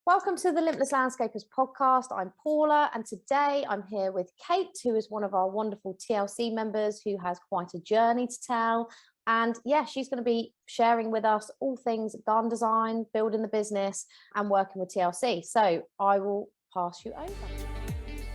Welcome to the Limitless Landscapers podcast. I'm Paula, and today I'm here with Kate, who is one of our wonderful TLC members who has quite a journey to tell. And yeah, she's going to be sharing with us all things garden design, building the business, and working with TLC. So I will pass you over.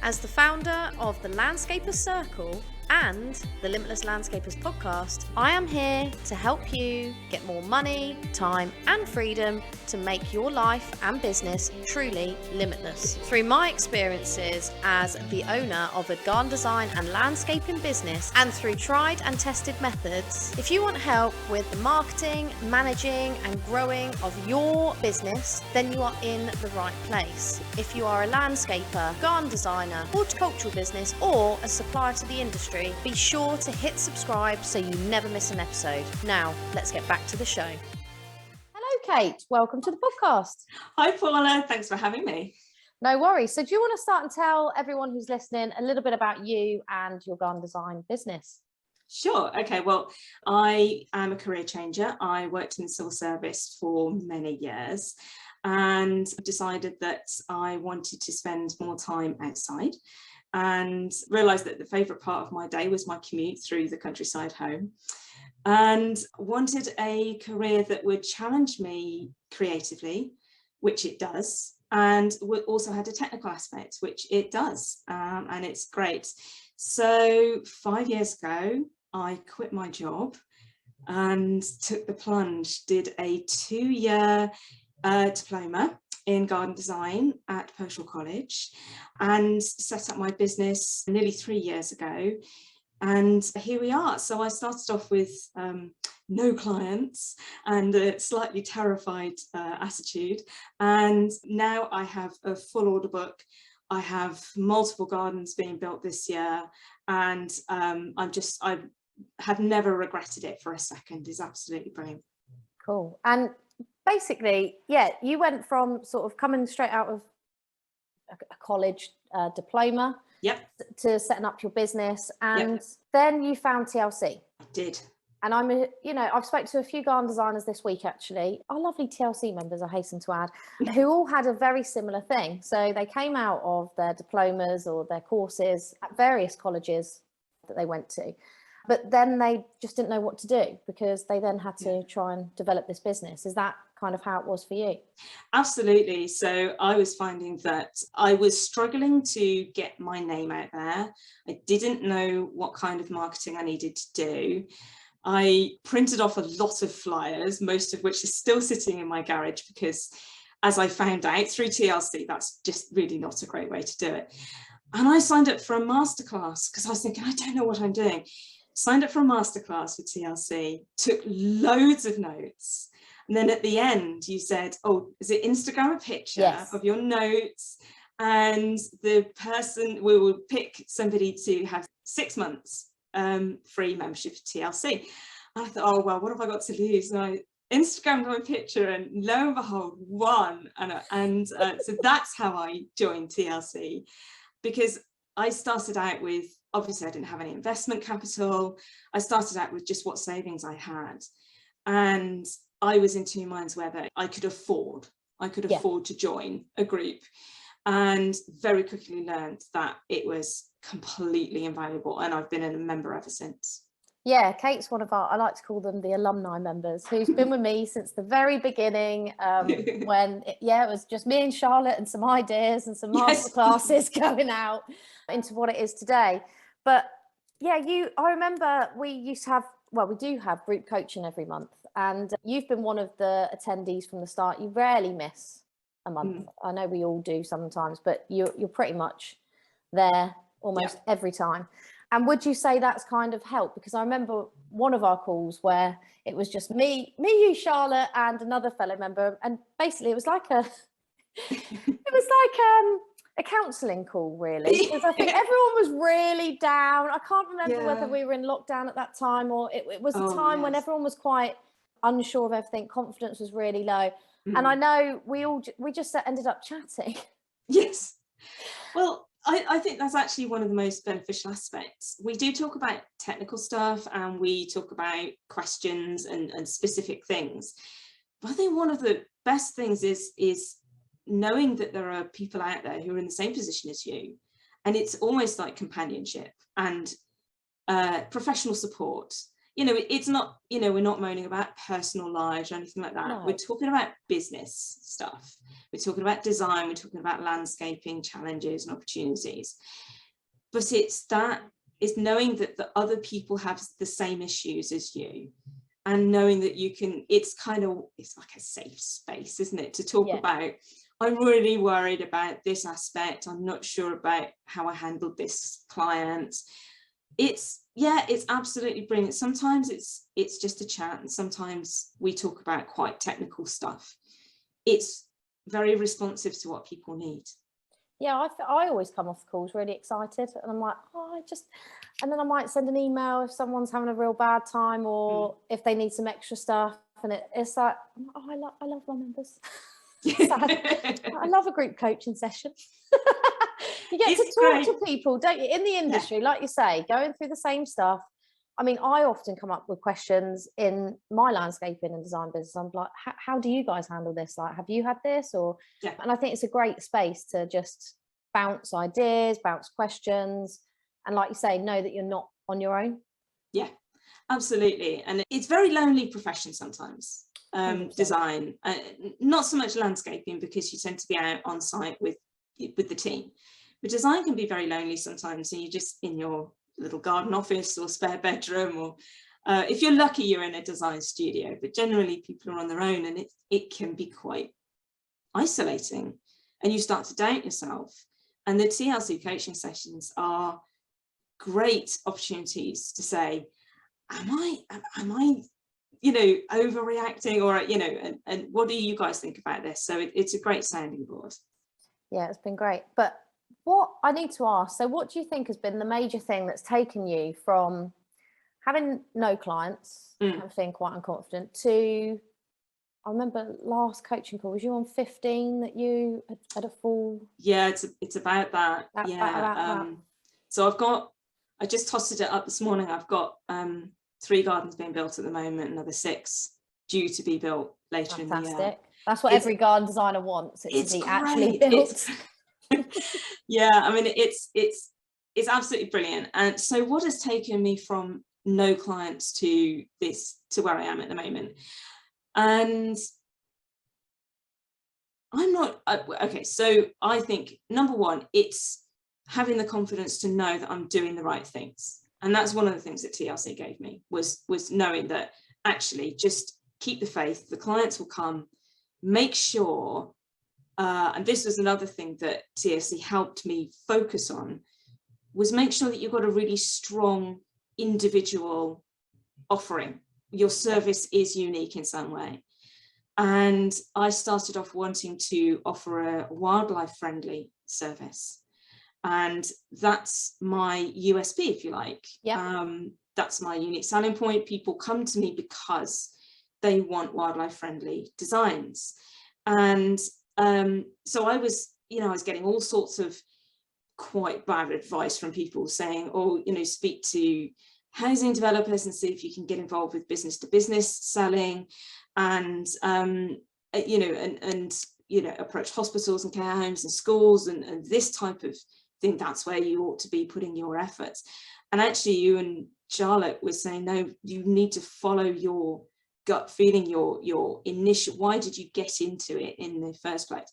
As the founder of the Landscapers Circle and the Limitless Landscapers podcast, I am here to help you get more money, time, and freedom to make your life and business truly limitless. Through my experiences as the owner of a garden design and landscaping business, and through tried and tested methods, if you want help with the marketing, managing, and growing of your business, then you are in the right place. If you are a landscaper, garden designer, horticultural business, or a supplier to the industry, be sure to hit subscribe so you never miss an episode. Now, let's get back to the show. Hello, Kate. Welcome to the podcast. Hi, Paula. Thanks for having me. No worries. So do you want to start and tell everyone who's listening a little bit about you and your garden design business? Sure. Okay. Well, I am a career changer. I worked in the civil service for many years and decided that I wanted to spend more time outside, and realised that the favourite part of my day was my commute through the countryside home, and wanted a career that would challenge me creatively, which it does, and also had a technical aspect, which it does, and it's great. So 5 years ago, I quit my job and took the plunge, did a 2-year diploma in garden design at Pershore College, and set up my business nearly 3 years ago. And here we are. So I started off with no clients and a slightly terrified attitude. And now I have a full order book. I have multiple gardens being built this year. And I have never regretted it for a second. It's absolutely brilliant. Cool. And basically, yeah, you went from sort of coming straight out of a college diploma, yep, to setting up your business, and yep, then you found TLC. I did. And I've spoken to a few garden designers this week, actually, our lovely TLC members, I hasten to add, who all had a very similar thing. So they came out of their diplomas or their courses at various colleges that they went to. But then they just didn't know what to do, because they then had to try and develop this business. Is that kind of how it was for you? Absolutely. So I was finding that I was struggling to get my name out there. I didn't know what kind of marketing I needed to do. I printed off a lot of flyers, most of which is still sitting in my garage, because as I found out through TLC, that's just really not a great way to do it. And I signed up for a masterclass because I was thinking, I don't know what I'm doing. Signed up for a masterclass with TLC, took loads of notes. And then at the end, you said, oh, is it Instagram a picture of your notes? And the person, we will pick somebody to have 6 months free membership to TLC. And I thought, oh, well, what have I got to lose? And I Instagrammed my picture, and lo and behold, won. So that's how I joined TLC, because I started out with, obviously I didn't have any investment capital. I started out with just what savings I had. And I was in two minds whether I could afford to join a group, and very quickly learned that it was completely invaluable. And I've been a member ever since. Yeah, Kate's one of our, I like to call them the alumni members, who's been with me since the very beginning, when it was just me and Charlotte and some ideas and some master classes going out into what it is today. But yeah, I remember we used to have, we do have group coaching every month, and you've been one of the attendees from the start. You rarely miss a month. I know we all do sometimes, but you're pretty much there almost every time. And would you say that's kind of helped? Because I remember one of our calls where it was just me, you, Charlotte, and another fellow member, and basically it was like a counselling call, really, because I think everyone was really down. I can't remember whether we were in lockdown at that time, or it was a time when everyone was quite unsure of everything. Confidence was really low. And I know we just ended up chatting. Yes. Well, I think that's actually one of the most beneficial aspects. We do talk about technical stuff, and we talk about questions and specific things. But I think one of the best things is knowing that there are people out there who are in the same position as you, and it's almost like companionship and professional support. You know, it's not, you know, we're not moaning about personal lives or anything like that. No. We're talking about business stuff. We're talking about design. We're talking about landscaping challenges and opportunities. But it's knowing that the other people have the same issues as you, and knowing that you can, it's like a safe space, isn't it, to talk about, I'm really worried about this aspect. I'm not sure about how I handled this client. It's absolutely brilliant. Sometimes it's just a chat, and sometimes we talk about quite technical stuff. It's very responsive to what people need. Yeah, I always come off the calls really excited, and I'm like, and then I might send an email if someone's having a real bad time, or if they need some extra stuff, and it's like, oh, I love my members. I love a group coaching session. You get to talk to people, don't you, in the industry, like you say, going through the same stuff. I mean, I often come up with questions in my landscaping and design business. I'm like, how do you guys handle this? Like, have you had this? And I think it's a great space to just bounce ideas, bounce questions, and like you say, know that you're not on your own. Yeah, absolutely. And it's very lonely profession sometimes. Design, not so much landscaping, because you tend to be out on site with the team, but design can be very lonely sometimes, and you're just in your little garden office or spare bedroom, or if you're lucky you're in a design studio, but generally people are on their own, and it can be quite isolating, and you start to doubt yourself. And the TLC coaching sessions are great opportunities to say, am I you know, overreacting, or, you know, and what do you guys think about this? So it's a great sounding board. Yeah, it's been great. But what I need to ask, so what do you think has been the major thing that's taken you from having no clients and feeling quite unconfident to, I remember last coaching call, was you on 15 that you had a full? Yeah, it's about that. So I just tossed it up this morning. I've got 3 gardens being built at the moment, another 6 due to be built later in the year. That's what every garden designer wants. It's to be actually built. Yeah, I mean, it's absolutely brilliant. And so what has taken me from no clients to where I am at the moment? And I'm not okay, so I think number one, it's having the confidence to know that I'm doing the right things. And that's one of the things that TLC gave me, was knowing that actually just keep the faith, the clients will come, make sure, and this was another thing that TLC helped me focus on, was make sure that you've got a really strong individual offering. Your service is unique in some way. And I started off wanting to offer a wildlife friendly service. And that's my USP, if you like. That's my unique selling point. People come to me because they want wildlife friendly designs. And so I was getting all sorts of quite bad advice from people saying, oh, speak to housing developers and see if you can get involved with business to business selling, and approach hospitals and care homes and schools and this type of thing. That's where you ought to be putting your efforts. And actually, you and Charlotte was saying, no, you need to follow your gut feeling, your initial, why did you get into it in the first place?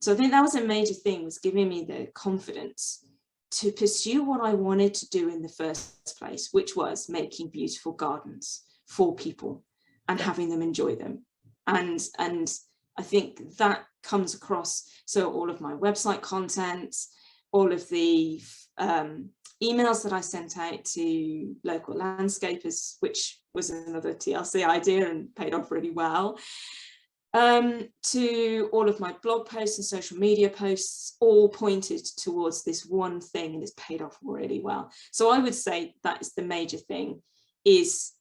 So I think that was a major thing, was giving me the confidence to pursue what I wanted to do in the first place, which was making beautiful gardens for people and having them enjoy them. And I think that comes across. So all of my website content, all of the emails that I sent out to local landscapers, which was another TLC idea and paid off really well, to all of my blog posts and social media posts, all pointed towards this one thing, and it's paid off really well. So I would say that is the major thing, is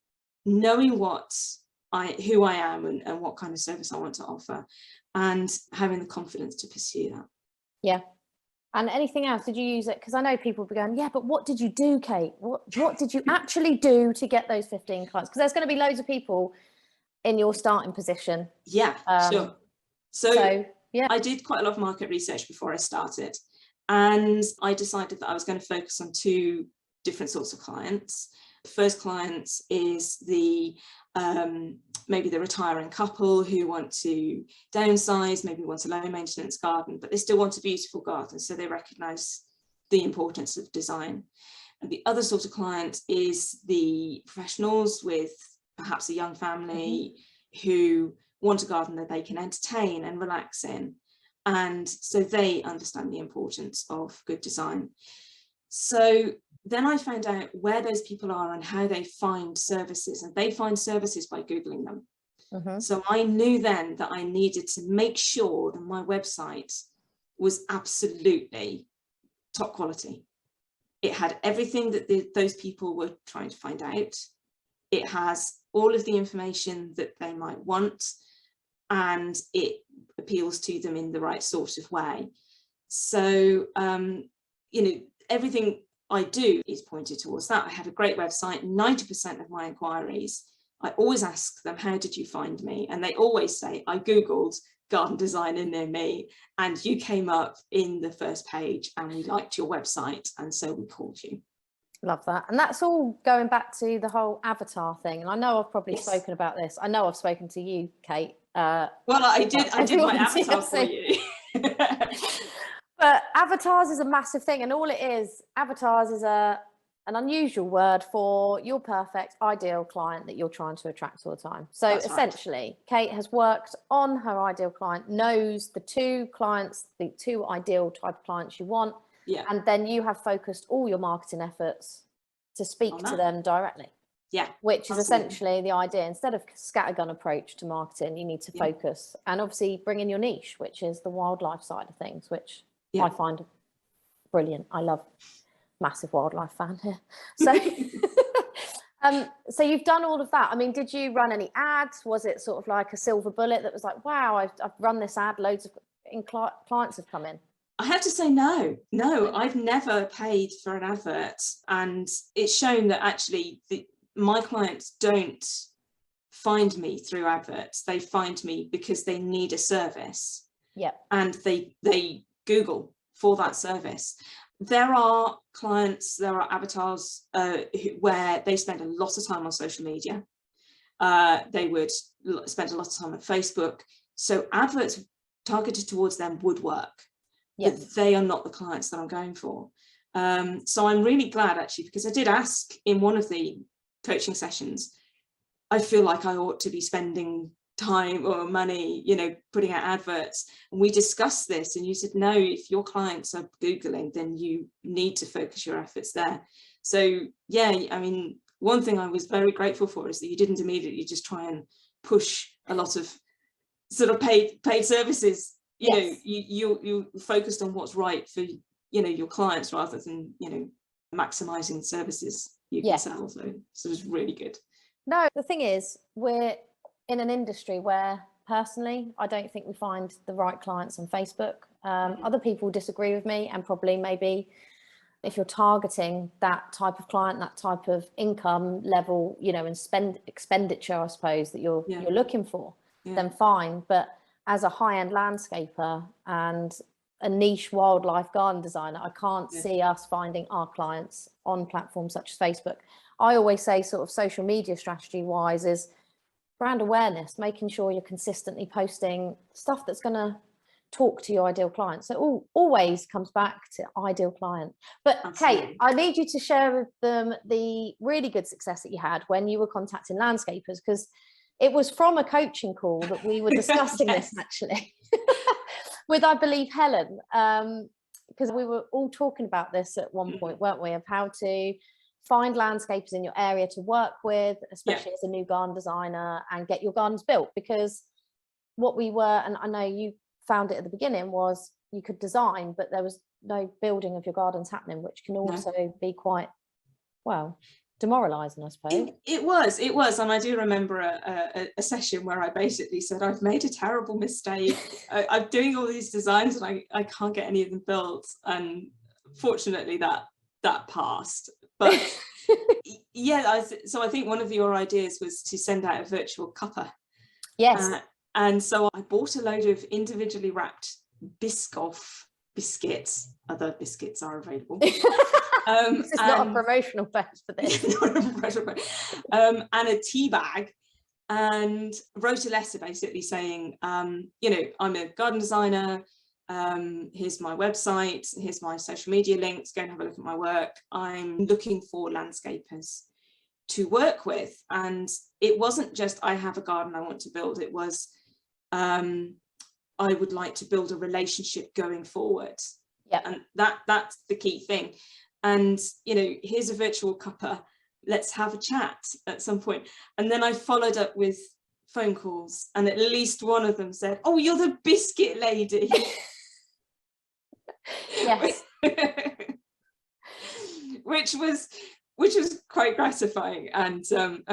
knowing who I am and what kind of service I want to offer, and having the confidence to pursue that. Yeah. And anything else, did you use it? Because I know people will be going, yeah, but what did you do, Kate? What did you actually do to get those 15 clients? Because there's going to be loads of people in your starting position. Yeah, sure. So Yeah. I did quite a lot of market research before I started, and I decided that I was going to focus on two different sorts of clients. The first client is the maybe the retiring couple who want to downsize, maybe want a low maintenance garden, but they still want a beautiful garden, so they recognize the importance of design. And the other sort of client is the professionals with perhaps a young family who want a garden that they can entertain and relax in, and so they understand the importance of good design. So then I found out where those people are and how they find services, and they find services by Googling them. So I knew then that I needed to make sure that my website was absolutely top quality. It had everything that those people were trying to find out. It has all of the information that they might want, and it appeals to them in the right sort of way. So, everything I do is pointed towards that. I have a great website. 90% of my inquiries, I always ask them, how did you find me? And they always say, I Googled garden designer near me, and you came up in the first page, and we liked your website, and so we called you. Love that. And that's all going back to the whole avatar thing. And I know I've probably spoken about this. I know I've spoken to you, Kate. Well, I did my avatar for you. But avatars is a massive thing, and all it is, avatars is an unusual word for your perfect ideal client that you're trying to attract all the time. So that's essentially right. Kate has worked on her ideal client, knows the two clients, the two ideal type of clients you want, and then you have focused all your marketing efforts to speak to them directly. Yeah, which is essentially the idea. Instead of scattergun approach to marketing, you need to focus and obviously bring in your niche, which is the wildlife side of things, which I find brilliant. I love massive wildlife fan here. So, so you've done all of that. I mean, did you run any ads? Was it sort of like a silver bullet that was like, wow, I've run this ad, loads of clients have come in? I have to say no, I've never paid for an advert, and it's shown that actually my clients don't find me through adverts. They find me because they need a service. Yeah. And they Google for that service. There are clients, there are avatars where they spend a lot of time on social media. They would spend a lot of time on Facebook. So adverts targeted towards them would work. But they are not the clients that I'm going for. So I'm really glad, actually, because I did ask in one of the coaching sessions, I feel like I ought to be spending time or money, putting out adverts. And we discussed this, and you said, no, if your clients are Googling, then you need to focus your efforts there. So, I mean, one thing I was very grateful for is that you didn't immediately just try and push a lot of sort of paid services. You focused on what's right for, your clients rather than, maximizing the services you can sell. So it was really good. No, the thing is, we're in an industry where personally, I don't think we find the right clients on Facebook. Other people disagree with me, and probably maybe if you're targeting that type of client, that type of income level, and expenditure, I suppose, that you're looking for, then fine. But as a high-end landscaper and a niche wildlife garden designer, I can't see us finding our clients on platforms such as Facebook. I always say sort of social media strategy wise is brand awareness, making sure you're consistently posting stuff that's going to talk to your ideal client. So it always comes back to ideal client. But absolutely. Kate, I need you to share with them the really good success that you had when you were contacting landscapers, because it was from a coaching call that we were discussing this actually with, I believe, Helen, because we were all talking about this at one point, weren't we, of how to find landscapers in your area to work with, especially as a new garden designer, and get your gardens built. Because what we were, and I know you found it at the beginning, was you could design, but there was no building of your gardens happening, which can also be quite, demoralizing, I suppose. It was, and I do remember a session where I basically said, I've made a terrible mistake. I'm doing all these designs and I can't get any of them built, and fortunately that passed. But so I think one of your ideas was to send out a virtual cuppa. Yes. And so I bought a load of individually wrapped Biscoff biscuits. Other biscuits are available. This is not a promotional page for this. And a tea bag, and wrote a letter basically saying, you know, I'm a garden designer. Here's my website. Here's my social media links. Go and have a look at my work. I'm looking for landscapers to work with. And it wasn't just, I have a garden I want to build. It was, I would like to build a relationship going forward. Yeah. And that's the key thing. And, you know, here's a virtual cuppa. Let's have a chat at some point. And then I followed up with phone calls, and at least one of them said, oh, you're the biscuit lady. Yes. which was quite gratifying and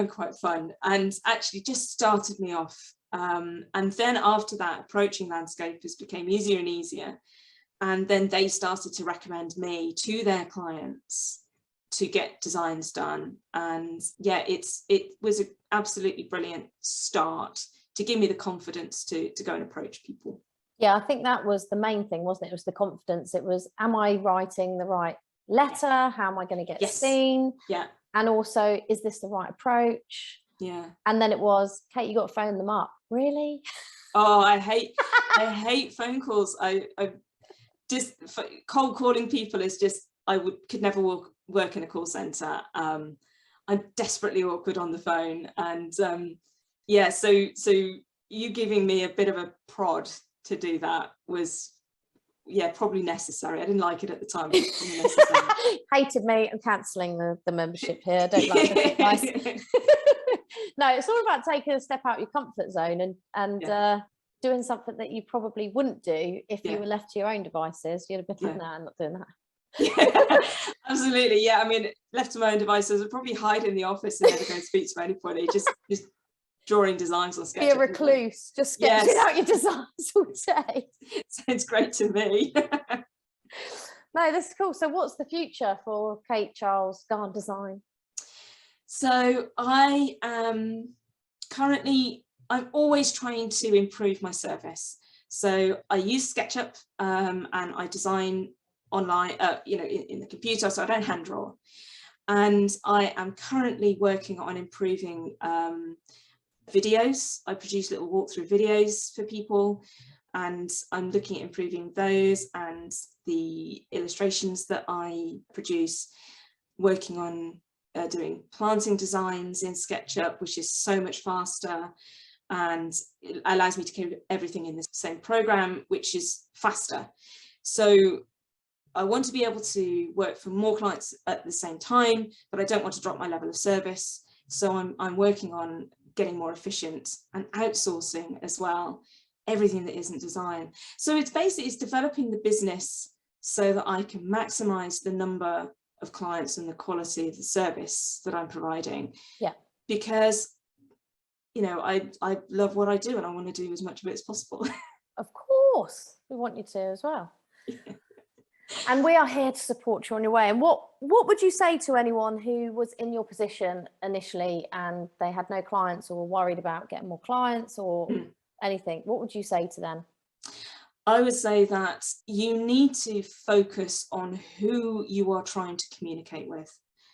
quite fun, and actually just started me off. And then after that, approaching landscapers became easier and easier. And then they started to recommend me to their clients to get designs done. And yeah, it was an absolutely brilliant start to give me the confidence to go and approach people. Yeah, I think that was the main thing, wasn't it? It was the confidence. It was, am I writing the right letter? How am I going to get seen? Yeah. And also, is this the right approach? Yeah. And then it was, Kate, you got to phone them up. Really? Oh, I hate phone calls. I just, cold calling people is just, could never work in a call center. I'm desperately awkward on the phone. And yeah, so you giving me a bit of a prod to do that was, yeah, probably necessary. I didn't like it at the time, but it was probably necessary. Hated me. I'm cancelling the membership here. I don't like this advice. No, it's all about taking a step out your comfort zone and doing something that you probably wouldn't do if you were left to your own devices. You'd have been like, nah, I'm not doing that. Yeah, absolutely. Yeah, I mean, left to my own devices, I'd probably hide in the office and never go and speak to anybody. Just drawing designs on SketchUp. Be a recluse, just sketching out your designs all day. Sounds great to me. No, this is cool. So what's the future for Kate Charles Garden Design? So I am currently, I'm always trying to improve my service. So I use SketchUp and I design online, you know, in the computer, so I don't hand draw. And I am currently working on improving videos. I produce little walkthrough videos for people, and I'm looking at improving those and the illustrations that I produce, working on doing planting designs in SketchUp, which is so much faster and it allows me to keep everything in the same program, which is faster. So I want to be able to work for more clients at the same time, but I don't want to drop my level of service. So I'm working on getting more efficient and outsourcing as well, everything that isn't design. So it's basically, it's developing the business so that I can maximize the number of clients and the quality of the service that I'm providing. Yeah. Because, you know, I love what I do and I want to do as much of it as possible. Of course, we want you to as well. And we are here to support you on your way. And what would you say to anyone who was in your position initially and they had no clients or were worried about getting more clients or anything? What would you say to them? I would say that you need to focus on who you are trying to communicate with.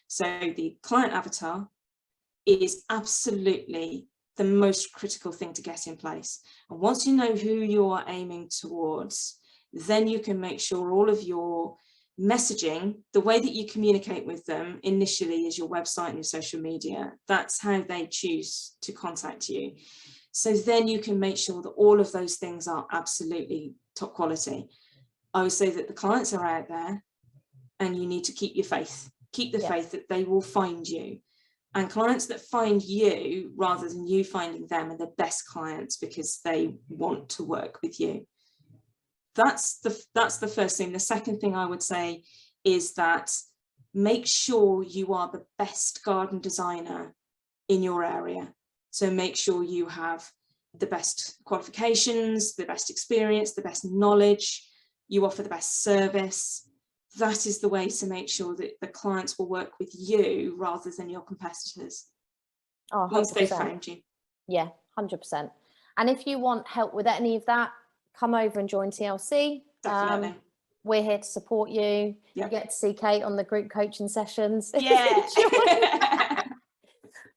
So the client avatar is absolutely the most critical thing to get in place. And once you know who you are aiming towards, then you can make sure all of your messaging, the way that you communicate with them initially is your website and your social media. That's how they choose to contact you. So then you can make sure that all of those things are absolutely top quality. I would say that the clients are out there and you need to keep your faith, keep the faith that they will find you. And clients that find you rather than you finding them are the best clients because they want to work with you. That's the first thing. The second thing I would say is that make sure you are the best garden designer in your area. So make sure you have the best qualifications, the best experience, the best knowledge, you offer the best service. That is the way to make sure that the clients will work with you rather than your competitors. Oh, once they've found you. Yeah, 100%. And if you want help with any of that, come over and join TLC. Definitely. We're here to support you. Yep. You get to see Kate on the group coaching sessions. Yeah.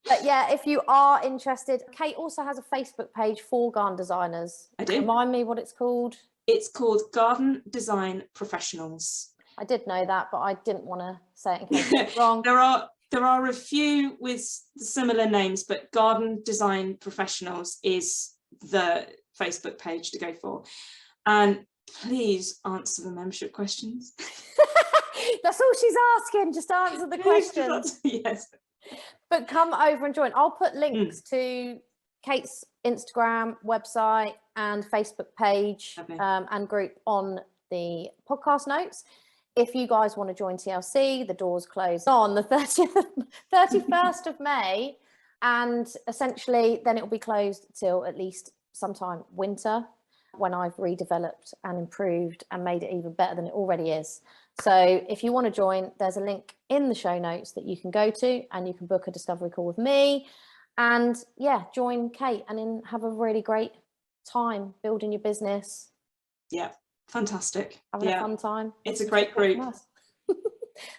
But yeah, if you are interested, Kate also has a Facebook page for garden designers. I do. Remind me what it's called. It's called Garden Design Professionals. I did know that, but I didn't want to say it in case it's wrong. There are a few with similar names, but Garden Design Professionals is the Facebook page to go for. And please answer the membership questions. That's all she's asking. Just answer the questions. Yes. But come over and join. I'll put links to Kate's Instagram, website and Facebook page and group on the podcast notes. If you guys want to join TLC, the doors close on the 31st of May. And essentially, then it will be closed till at least sometime winter, when I've redeveloped and improved and made it even better than it already is. So if you want to join, there's a link in the show notes that you can go to, and you can book a discovery call with me. And yeah, join Kate and then have a really great time building your business. Yeah, fantastic. Having a fun time. It's a great group.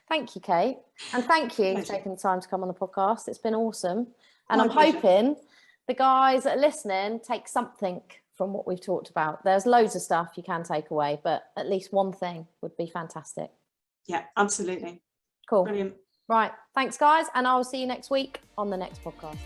Thank you, Kate. And thank you for taking the time to come on the podcast. It's been awesome. And I'm pleasure. hoping the guys that are listening take something from what we've talked about. There's loads of stuff you can take away, but at least one thing would be fantastic. Yeah, absolutely. Cool. Brilliant. Right. Thanks, guys. And I'll see you next week on the next podcast.